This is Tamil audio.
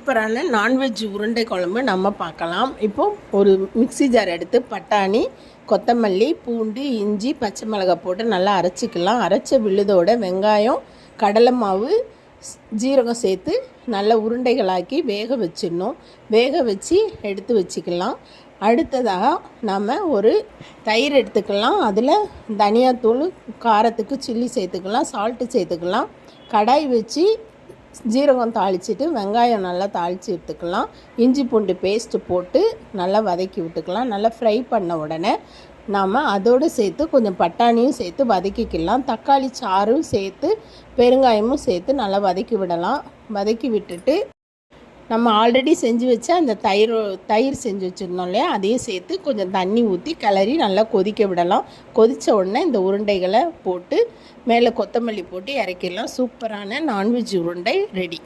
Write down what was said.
சூப்பரான நான்வெஜ் உருண்டை குழம்பு நம்ம பார்க்கலாம். இப்போது ஒரு மிக்ஸி ஜார் எடுத்து பட்டாணி, கொத்தமல்லி, பூண்டு, இஞ்சி, பச்சை மிளகாய் போட்டு நல்லா அரைச்சிக்கலாம். அரைச்ச விழுதோட வெங்காயம், கடலை மாவு, ஜீரகம் சேர்த்து நல்ல உருண்டைகளாக்கி வேக வச்சிடணும். வேக வச்சு எடுத்து வச்சுக்கலாம். அடுத்ததாக நாம் ஒரு தயிர் எடுத்துக்கலாம். அதில் தனியாத்தூள், காரத்துக்கு சில்லி சேர்த்துக்கலாம், சால்ட்டு சேர்த்துக்கலாம். கடாய் வச்சு ஜீரகம் தாளிச்சிட்டு வெங்காயம் நல்லா தாளித்து எடுத்துக்கலாம். இஞ்சி பூண்டு பேஸ்ட்டு போட்டு நல்லா வதக்கி விட்டுக்கலாம். நல்லா ஃப்ரை பண்ண உடனே நாம் அதோடு சேர்த்து கொஞ்சம் பட்டாணியும் சேர்த்து வதக்கிக்கலாம். தக்காளி சாறும் சேர்த்து பெருங்காயமும் சேர்த்து நல்லா வதக்கி விடலாம். வதக்கி விட்டுட்டு நம்ம ஆல்ரெடி செஞ்சு வச்ச அந்த தயிர் செஞ்சு வச்சுருந்தோம் இல்லையா, அதையும் சேர்த்து கொஞ்சம் தண்ணி ஊற்றி கிளறி நல்லா கொதிக்க விடலாம். கொதித்த உடனே இந்த உருண்டைகளை போட்டு மேலே கொத்தமல்லி போட்டு இறக்கிடலாம். சூப்பரான நான்வெஜ் உருண்டை ரெடி.